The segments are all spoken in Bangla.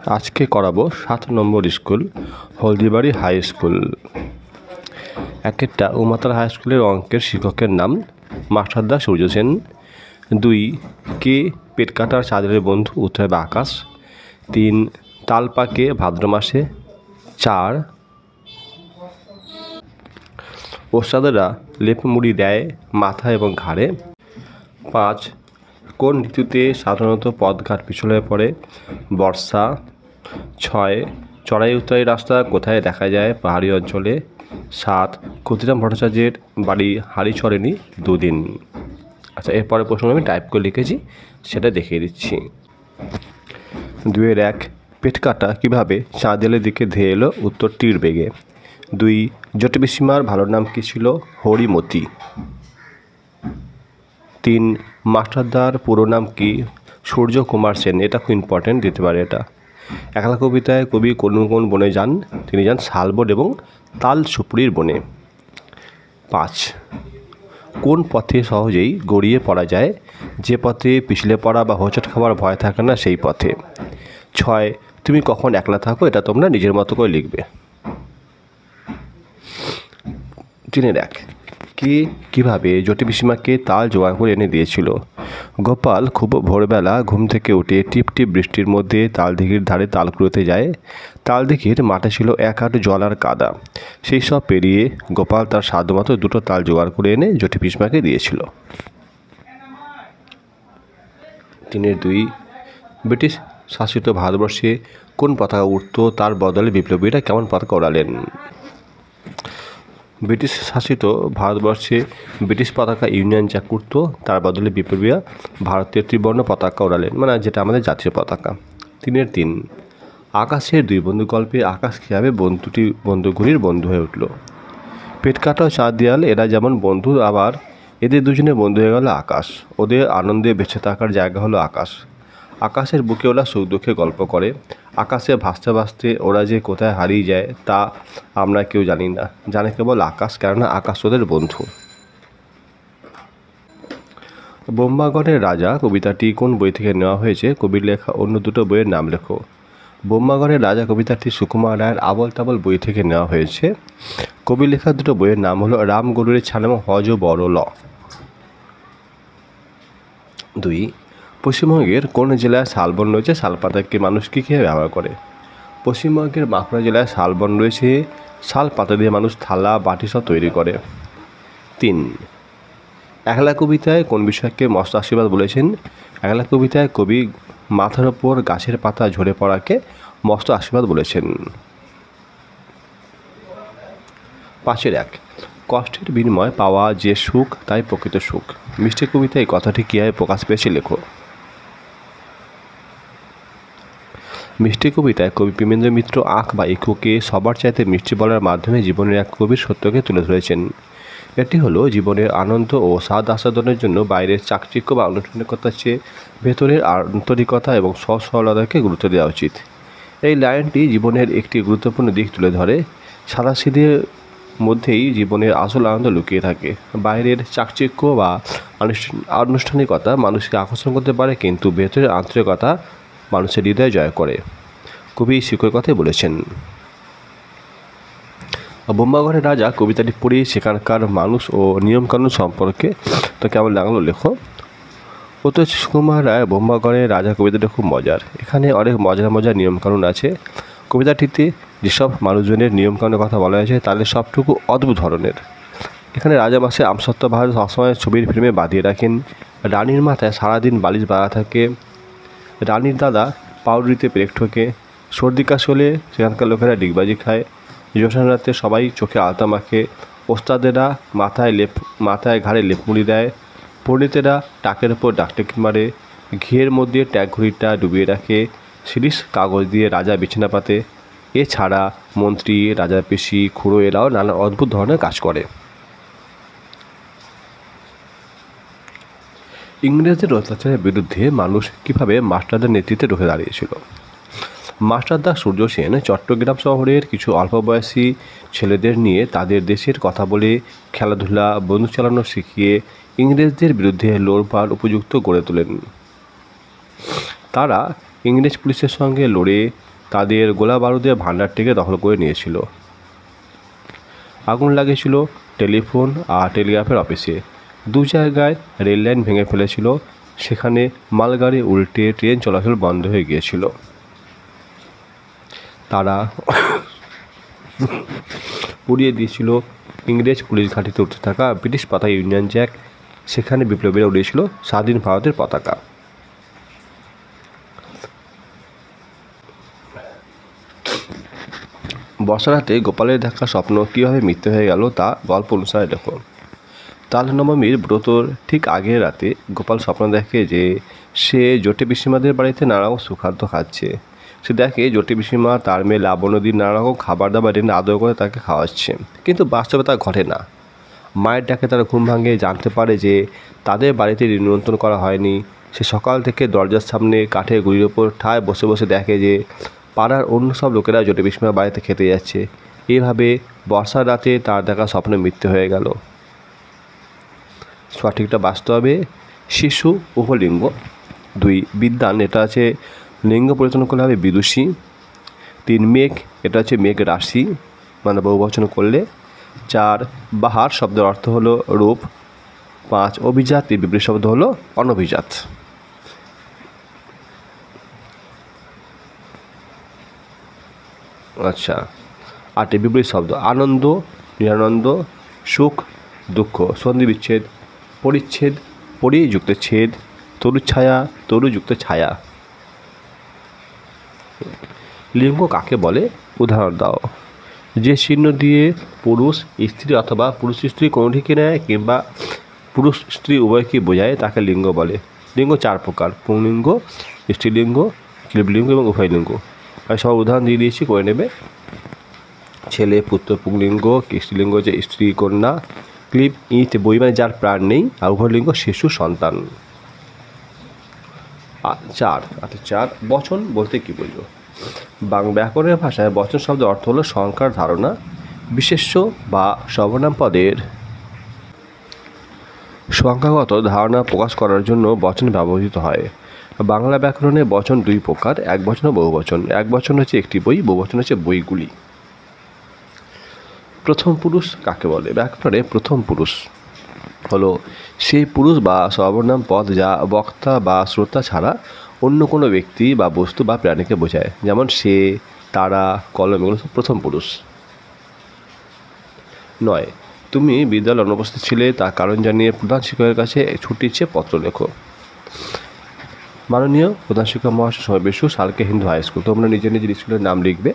আজকে করাবো 7 নম্বর স্কুল হলদিবাড়ি হাই স্কুল। একটা উমাতলা হাই স্কুলের অঙ্কের শিক্ষকের নাম মাস্টারদা সূর্য সেন। 2 কে পেট কাটার চাঁদের বন্ধু উত্তরে বা আকাশ। 3 তাল পাকে ভাদ্র মাসে। 4 ওস্তাদেরা লেপ মুড়ি দেয় মাথা এবং ঘাড়ে। 5 কোন ঋতুতে সাধারণত পথঘাট পিছলে পড়ে? বর্ষা। 6 চড়াই উত্তরাই রাস্তা কোথায় দেখা যায়? পাহাড়ি অঞ্চলে। 7 ক্ষুদিরাম ভট্টাচার্যের বাড়ি হাড়িচরেনি দুদিন। আচ্ছা, এরপরে প্রশ্ন আমি টাইপ করে লিখেছি, সেটা দেখিয়ে দিচ্ছি। 2-1 পেট কাটা কীভাবে চাঁদেলের দিকে ধেয়ে এলো? উত্তর তীর বেগে। 2 জটি পিসিমার ভালো নাম কী ছিল? হরিমতি। 3 মাস্টারদার পুরো নাম কি? সূর্য কুমার সেন। এটা খুব ইম্পর্টেন্ট, দিতে পারে এটা। একলা কবিতায় কবি কোন কোন বনে যান? তিনি যান শালবন এবং তাল সুপুরির বনে। 5 কোন পথে সহজেই গড়িয়ে পড়া যায়? যে পথে পিছলে পড়া বা হোঁচট খাওয়ার ভয় থাকে না, সেই পথে। 6 তুমি কখন একলা থাকো? এটা তোমরা নিজের মতো করে লিখবে। 3-1 কে কীভাবে জটি পিসিমাকে তাল জোগাড় করে এনে দিয়েছিল? গোপাল খুব ভোরবেলা ঘুম থেকে উঠে টিপ টিপ বৃষ্টির মধ্যে তালদিঘির ধারে তাল কুড়োতে যায়। তালদিঘির মাঠে ছিল 1 হাঁটু জল আর কাদা। সেই সব পেরিয়ে গোপাল তার সাধ্যমতো 2টো তাল জোগাড় করে এনে জটি পিসিমাকে দিয়েছিল। 3-2 ব্রিটিশ শাসিত ভারতবর্ষে কোন পতাকা উঠত? তার বদলে বিপ্লবীরা কেমন পতাকা ওড়ালেন? ব্রিটিশ শাসিত ভারতবর্ষে ব্রিটিশ পতাকা ইউনিয়ন জ্যাক উঠত, তার বদলে বিপ্লবীরা ভারতের ত্রিবর্ণ পতাকা ওড়ালেন, মানে যেটা আমাদের জাতীয় পতাকা। 3-3 আকাশের 2 বন্ধু গল্পে আকাশ কীভাবে বন্ধুগুলির বন্ধু হয়ে উঠল? পেট কাটা ও চাঁদ দেয়াল এরা যেমন বন্ধু, আবার এদের দুজনে বন্ধু হয়ে গেল আকাশ। ওদের আনন্দে বেঁচে থাকার জায়গা হলো আকাশ। আকাশের বুকে ওরা সুখ দুঃখে গল্প করে। আকাশে ভাসতে ভাসতে ওরা যে কোথায় হারিয়ে যায় তা আমরা কেউ জানি না, জানে কেবল আকাশ, কেননা আকাশ ওদের বন্ধু। বোম্বাগড়ের রাজা কবিতাটি কোন বই থেকে নেওয়া হয়েছে? কবির লেখা অন্য 2টো বইয়ের নাম লেখো। বোম্বাগড়ের রাজা কবিতাটি সুকুমার রায়ের আবল তাবল বই থেকে নেওয়া হয়েছে। কবির লেখা 2টো বইয়ের নাম হলো রাম গরুরের ছান এবং হজ ও বড় ল। 2 পশ্চিমবঙ্গের কোন জেলায় শালবন রয়েছে? শালপাতাকে মানুষ কীভাবে ব্যবহার করে? পশ্চিমবঙ্গের বাঁকুড়া জেলায় শালবন রয়েছে। শাল পাতা দিয়ে মানুষ থালা বাটি সব তৈরি করে। 3 একলা কবিতায় কোন বিষয়কে মস্ত আশীর্বাদ বলেছেন? একলা কবিতায় কবি মাথার ওপর গাছের পাতা ঝরে পড়াকে মস্ত আশীর্বাদ বলেছেন। 5-1 কষ্টের বিনিময়ে পাওয়া যে সুখ তাই প্রকৃত সুখ। মিষ্টি কবিতায় এই কথাটি কীভাবে প্রকাশ পেয়েছে লেখো। মিষ্টি কবিতায় কবি প্রেমেন্দ্র মিত্র আঁখ বা ইকোকে সবার চাইতে মিষ্টি বলার মাধ্যমে জীবনের এক গভীর সত্যকে তুলে ধরেছেন। এটি হলো জীবনের আনন্দ ও স্বাদ আস্বাদনের জন্য বাইরের চাকচিক্য বা আনুষ্ঠানিকতার চেয়ে ভেতরের আন্তরিকতা এবং সরলতাকে গুরুত্ব দেওয়া উচিত। এই লাইনটি জীবনের একটি গুরুত্বপূর্ণ দিক তুলে ধরে। সাদাসিধের মধ্যেই জীবনের আসল আনন্দ লুকিয়ে থাকে। বাইরের চাকচিক্য বা আনুষ্ঠানিকতা মানুষকে আকর্ষণ করতে পারে, কিন্তু ভেতরের আন্তরিকতা মানুষের হৃদয় জয় করে। কবি শিক্ষকের কথাই বলেছেন। বোম্বাগড়ের রাজা কবিতাটি পড়ে সেখানকার মানুষ ও নিয়মকানুন সম্পর্কে তো কেমন লাগলো লেখো। উত্তর সুকুমার রায় বোম্বাগড়ের রাজা কবিতাটি খুব মজার। এখানে অনেক মজার মজার নিয়মকানুন আছে। কবিতাটিতে যেসব মানুষজনের নিয়মকানুনের কথা বলা হয়েছে তাদের সবটুকু অদ্ভুত ধরনের। এখানে রাজা মাসে আমসত্ত্ব ভারত সবসময় ছবির ফ্রেমে বাঁধিয়ে রাখেন। রানীর মাথায় সারাদিন বালিশ বাঁধা থাকে। রানীর দাদা পাউরুটিতে পেরেক ঠোকে। সর্দি কাশ হলে সেখানকার লোকেরা ডিগবাজি খায়। জ্যোৎস্না রাতে সবাই চোখে আলতা মাখে। ওস্তাদেরা মাথায় ঘাড়ে লেপ মুড়ি দেয়। পণ্ডিতেরা টাকের ওপর ডাকটিকিট মারে। ঘিয়ের মধ্যে ট্যাগ ঘড়িটা ডুবিয়ে রাখে। শিরিষ কাগজ দিয়ে রাজা বিছানা পাতে। এছাড়া মন্ত্রী, রাজার পেশি, খুড়ো এরাও নানা অদ্ভুত ধরনের কাজ করে। ইংরেজদের অত্যাচারের বিরুদ্ধে মানুষ কীভাবে মাস্টারদার নেতৃত্বে রুখে দাঁড়িয়েছিল? মাস্টারদা সূর্য সেন চট্টগ্রাম শহরের কিছু অল্প বয়সী ছেলেদের নিয়ে তাদের দেশের কথা বলে খেলাধুলা, বন্দুক চালানো শিখিয়ে ইংরেজদের বিরুদ্ধে লড়বার উপযুক্ত গড়ে তোলেন। তারা ইংরেজ পুলিশের সঙ্গে লড়ে তাদের গোলা বারুদের ভাণ্ডারটিকে দখল করে নিয়েছিল। আগুন লাগিয়েছিল টেলিফোন আর টেলিগ্রাফের অফিসে। দু জায়গায় রেল লাইন ভেঙে ফেলেছিল, সেখানে মালগাড়ি উল্টে ট্রেন চলাচল বন্ধ হয়ে গিয়েছিল। তারা উড়িয়ে দিয়েছিল ইংরেজ পুলিশ ঘাঁটিতে উঠতে থাকা ব্রিটিশ পতাকা ইউনিয়ন জ্যাক, সেখানে বিপ্লবীরা উড়িয়েছিল স্বাধীন ভারতের পতাকা। বর্ষারাতে গোপালের দেখা স্বপ্ন কীভাবে মিথ্যে হয়ে গেল তা গল্প অনুসারে দেখো। তাল নবমীর ব্রতর ঠিক আগের রাতে গোপাল স্বপ্ন দেখে যে সে জটে পিসিমাদের বাড়িতে নানা রকম সুখাদ্য খাচ্ছে। সে দেখে জটে পিসিমা তার মেয়ে লাবণ্যদীর নানা রকম খাবার দাবার এনে আদর করে তাকে খাওয়াচ্ছে, কিন্তু বাস্তবে তা ঘটে না। মায়ের ডাকে তারা ঘুম ভাঙে, জানতে পারে যে তাদের বাড়িতে নিমন্ত্রণ করা হয়নি। সে সকাল থেকে দরজার সামনে কাঠের গুঁড়ির ওপর ঠায় বসে বসে দেখে যে পাড়ার অন্য সব লোকেরা জটে পিসিমার বাড়িতে খেতে যাচ্ছে। এইভাবে বর্ষার রাতে তার দেখা স্বপ্ন মিথ্যে হয়ে গেল। সঠিকটা বাস্তবে শিশু উভলিঙ্গ। 2 বিদ্যান, এটা আছে লিঙ্গ পরিবর্তন করলে হবে বিদুষী। 3 মেঘ, এটা হচ্ছে মেঘ রাশি, মানে বহুবচন করলে। 4 বাহার, শব্দের অর্থ হলো রূপ। 5 অভিজাত, এর বিপরীত শব্দ হলো অনভিজাত। আচ্ছা, 8 বিপরীত শব্দ আনন্দ, নিরানন্দ, সুখ, দুঃখ, সন্ধি বিচ্ছেদ, পরিচ্ছেদ, পরিযুক্ত ছেদ, তরুচ্ছায়া, তরুযুক্ত ছায়া। লিঙ্গ কাকে বলে উদাহরণ দাও। যে চিহ্ন দিয়ে পুরুষ স্ত্রী অথবা পুরুষ স্ত্রী কোনটিকে নেয় কিংবা পুরুষ স্ত্রী উভয়কে বোঝায় তাকে লিঙ্গ বলে। লিঙ্গ 4 প্রকার: পুংলিঙ্গ, স্ত্রীলিঙ্গ, ক্লীবলিঙ্গ এবং উভয়লিঙ্গ। আমি সব উদাহরণ দিয়ে দিয়েছি, করে নেবে। ছেলে, পুত্র পুংলিঙ্গ, স্ত্রীলিঙ্গ যে স্ত্রী কন্যা, ক্লীব ইট বই মানে যার প্রাণ নেই, আর উভয়লিঙ্গ শিশু সন্তান। 4 বচন বলতে কী বুঝো। ব্যাকরণের ভাষায় বচন শব্দের অর্থ হলো সংখ্যার ধারণা, বিশেষ্য বা সর্বনাম পদের সংখ্যাগত ধারণা প্রকাশ করার জন্য বচন ব্যবহৃত হয়। বাংলা ব্যাকরণে বচন 2 প্রকার: একবচন ও বহুবচন। একবচন হচ্ছে একটি বই, বহুবচন হচ্ছে বইগুলি। প্রথম পুরুষ কাকে বলে? ব্যাকরণে প্রথম পুরুষ হলো সেই পুরুষ বা সর্বনাম পদ যা বক্তা বা শ্রোতা ছাড়া অন্য কোনো ব্যক্তি বা বস্তু বা প্রাণীকে বোঝায়, যেমন সে, তারা, কলম, এগুলো সব প্রথম পুরুষ। 9 তুমি বিদ্যালয়ে অনুপস্থিত ছিলে, তার কারণ জানিয়ে প্রধান শিক্ষকের কাছে ছুটির চেয়ে পত্র লেখো। মাননীয় প্রধান শিক্ষক মহাশয়, সময় বিশু, সালকে হিন্দু হাই স্কুল। তোমরা নিজের নিজের স্কুলের নাম লিখবে।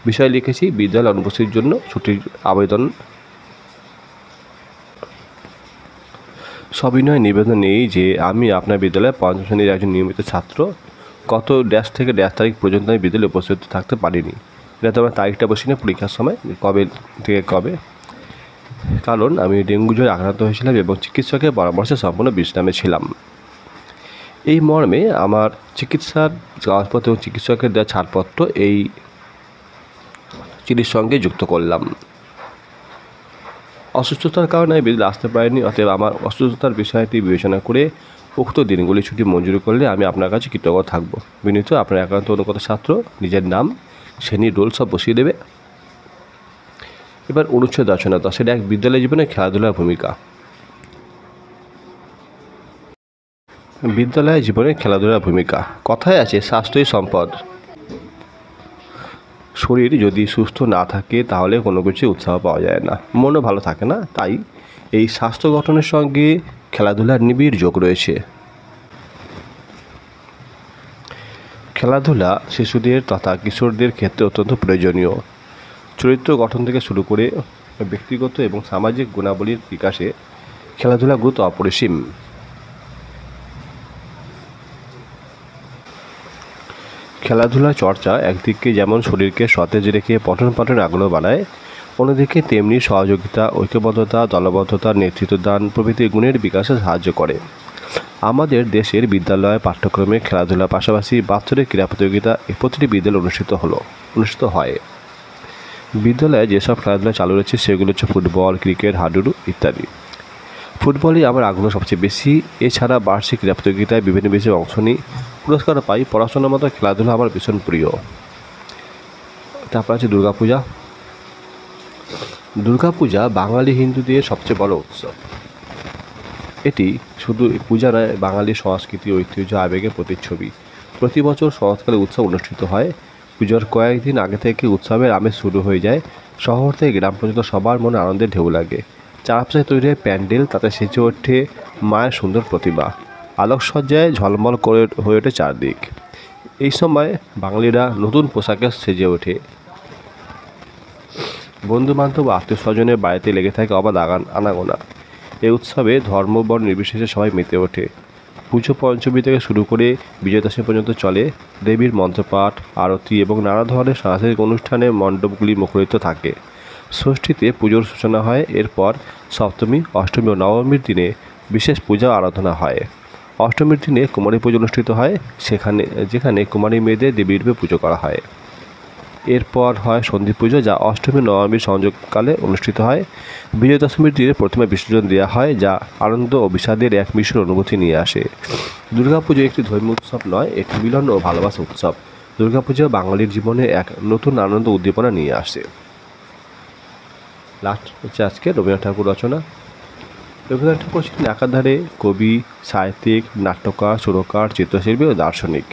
বিষয় লিখেছি বিদ্যালয় অনুপস্থিতির জন্য ছুটির আবেদন। সবিনয় নিবেদন এই যে আমি আপনার বিদ্যালয়ে 5ম শ্রেণীর একজন নিয়মিত ছাত্র। কত ড্যাশ থেকে ড্যাশ তারিখ পর্যন্ত আমি বিদ্যালয়ে উপস্থিত থাকতে পারিনি। এটা তোমার তারিখটা বসি না পরীক্ষার সময়, কবে থেকে কবে। কারণ আমি ডেঙ্গু জ্বরে আক্রান্ত হয়েছিলাম এবং চিকিৎসকের পরামর্শে সম্পূর্ণ বিশ্রামে ছিলাম। এই মর্মে আমার চিকিৎসার কাগজপত্র এবং চিকিৎসকের দেওয়া ছাড়পত্র এই চিঠির সঙ্গে যুক্ত করলাম। অসুস্থতার কারণে আমি বিদ্যালয়ে আসতে পারিনি, অতএব আমার অসুস্থতার বিষয়টি বিবেচনা করে উক্ত দিনগুলি ছুটি মঞ্জুর করলে আমি আপনার কাছে কৃতজ্ঞ থাকব। বিনীত, আপনার একান্ত অনুগত ছাত্র। নিজের নাম, শ্রেণীর রোল সব বসিয়ে দেবে। এবার অনুচ্ছেদ রচনা। সেটা এক বিদ্যালয় জীবনে খেলাধুলার ভূমিকা। বিদ্যালয় জীবনে খেলাধুলার ভূমিকা। কথায় আছে স্বাস্থ্যই সম্পদ। শরীর যদি সুস্থ না থাকে তাহলে কোনো কিছু উৎসাহ পাওয়া যায় না, মনও ভালো থাকে না। তাই এই স্বাস্থ্য গঠনের সঙ্গে খেলাধুলার নিবিড় যোগ রয়েছে। খেলাধুলা শিশুদের তথা কিশোরদের ক্ষেত্রে অত্যন্ত প্রয়োজনীয়। চরিত্র গঠন থেকে শুরু করে ব্যক্তিগত এবং সামাজিক গুণাবলীর বিকাশে খেলাধুলা গুরুত্ব অপরিসীম। খেলাধুলা চর্চা একদিকে যেমন শরীরকে সতেজ রেখে পঠন পাঠনে আগ্রহ বাড়ায়, অন্যদিকে তেমনি সহযোগিতা, ঐক্যবদ্ধতা, দলবদ্ধতা, নেতৃত্বদান প্রভৃতি গুণের বিকাশে সাহায্য করে। আমাদের দেশের বিদ্যালয় পাঠ্যক্রমে খেলাধুলার পাশাপাশি বাৎসরিক ক্রীড়া প্রতিযোগিতা প্রতিটি বিদ্যালয়ে অনুষ্ঠিত হয়। বিদ্যালয়ে যেসব খেলাধুলা চালু রয়েছে সেগুলো হচ্ছে ফুটবল, ক্রিকেট, হাডুডু ইত্যাদি। ফুটবলে আমার আগ্রহ সবচেয়ে বেশি। এছাড়া বার্ষিক ক্রীড়া প্রতিযোগিতায় বিভিন্ন বিষয়ে অংশ নিই। পুরস্কার পাই, পড়াশোনার মতো খেলাধুলা আমার ভীষণ প্রিয়। তারপর আছে দুর্গাপূজা। দুর্গাপূজা বাঙালি হিন্দুদের সবচেয়ে বড় উৎসব। এটি শুধু পূজা নয়, বাঙালি সংস্কৃতি, ঐতিহ্য, আবেগের প্রতিচ্ছবি। প্রতি বছর শরৎকালে উৎসব অনুষ্ঠিত হয়। পুজোর কয়েকদিন আগে থেকে উৎসবের আমেজ শুরু হয়ে যায়। শহর থেকে গ্রাম পর্যন্ত সবার মনে আনন্দের ঢেউ লাগে। চারপাশে তৈরি হয় প্যান্ডেল, তাতে সেজে ওঠে মায়ের সুন্দর প্রতিমা। আলোকসজ্জায় ঝলমল করে হয়ে ওঠে চারদিক। এই সময় বাঙালিরা নতুন পোশাকে সেজে ওঠে। বন্ধুবান্ধব ও আত্মীয় স্বজনের বাড়িতে লেগে থাকে অবাধ আনাগোনা। এই উৎসবে ধর্ম বর্ণ নির্বিশেষে সবাই মেতে ওঠে। পুজো পঞ্চমী থেকে শুরু করে বিজয়া দশমী পর্যন্ত চলে। দেবীর মন্ত্রপাঠ, আরতি এবং নানা ধরনের সাংস্কৃতিক অনুষ্ঠানে মণ্ডপগুলি মুখরিত থাকে। ষষ্ঠীতে পুজোর সূচনা হয়। এরপর সপ্তমী, অষ্টমী ও নবমীর দিনে বিশেষ পূজা আরাধনা হয়। অষ্টমীর দিনে কুমারী পুজো অনুষ্ঠিত হয়, যেখানে কুমারী মেয়েদের দেবীর রূপে পুজো করা হয়। এরপর হয় সন্ধি পুজো, যা অষ্টমী নবমীর সংযোগকালে অনুষ্ঠিত হয়। বিজয়া দশমীর দিনে প্রতিমা বিসর্জন দেওয়া হয়, যা আনন্দ ও বিষাদের এক মিশ্র অনুভূতি নিয়ে আসে। দুর্গাপুজো একটি ধর্মীয় উৎসব নয়, এটি মিলন ও ভালোবাসা উৎসব। দুর্গাপুজো বাঙালির জীবনে এক নতুন আনন্দ উদ্দীপনা নিয়ে আসে। লাস্ট হচ্ছে আজকে রবীন্দ্রনাথ ঠাকুর রচনা। রবীন্দ্রনাথ ঠাকুর ছিলেন একাধারে কবি, সাহিত্যিক, নাট্যকার, সুরকার, চিত্রশিল্পী ও দার্শনিক।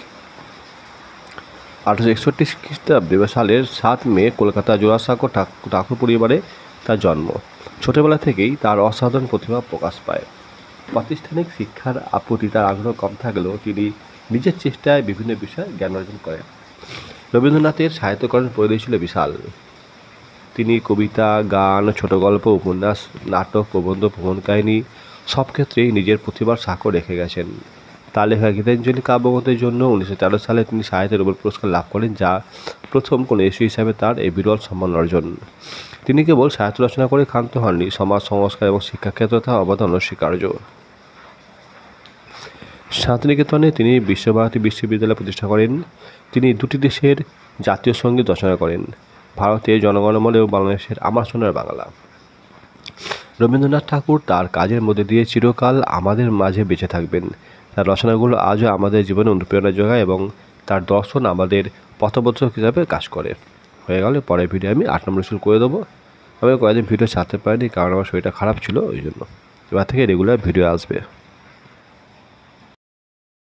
1861 খ্রিস্টাব্দে সালের 7 মে কলকাতা জোড়াসাঁকো ঠাকুর পরিবারে তার জন্ম। ছোটবেলা থেকেই তার অসাধারণ প্রতিভা প্রকাশ পায়। প্রাতিষ্ঠানিক শিক্ষার প্রতি তার আগ্রহ কম থাকলেও তিনি নিজের চেষ্টায় বিভিন্ন বিষয়ে জ্ঞান অর্জন করেন। রবীন্দ্রনাথের সাহিত্যকরণ পরিধি ছিল বিশাল। তিনি কবিতা, গান, ছোট গল্প, উপন্যাস, নাটক, প্রবন্ধ, ভ্রমণ কাহিনী সব ক্ষেত্রেই নিজের প্রতিভার স্বাক্ষর রেখে গেছেন। তার লেখা গীতাঞ্জলি কাব্যগ্রন্থের জন্য 1913 সালে তিনি সাহিত্যে নোবেল পুরস্কার লাভ করেন, যা প্রথম কোনো এশীয় হিসাবে তার এই বিরল সম্মান অর্জন। তিনি কেবল সাহিত্য রচনা করে ক্ষান্ত হননি, সমাজ সংস্কার এবং শিক্ষাক্ষেত্রে তার অবদান অনস্বীকার্য। শান্তিনিকেতনে তিনি বিশ্বভারতী বিশ্ববিদ্যালয় প্রতিষ্ঠা করেন। তিনি দুটি দেশের জাতীয় সঙ্গীত রচনা করেন, ভারতের জনগণমন এবং বাংলাদেশের আমার সোনার বাংলা। রবীন্দ্রনাথ ঠাকুর তার কাজের মধ্যে দিয়ে চিরকাল আমাদের মাঝে বেঁচে থাকবেন। তার রচনাগুলো আজও আমাদের জীবনে অনুপ্রেরণা যোগায় এবং তার দর্শন আমাদের পথপ্রদর্শক হিসাবে কাজ করে। হয়ে গেলে পরের ভিডিও আমি 8 নম্বর শুরু করে দেবো। আমি কয়েকদিন ভিডিও ছাড়তে পারিনি, কারণ আমার শরীরটা খারাপ ছিল, ওই জন্য। এবার থেকে রেগুলার ভিডিও আসবে।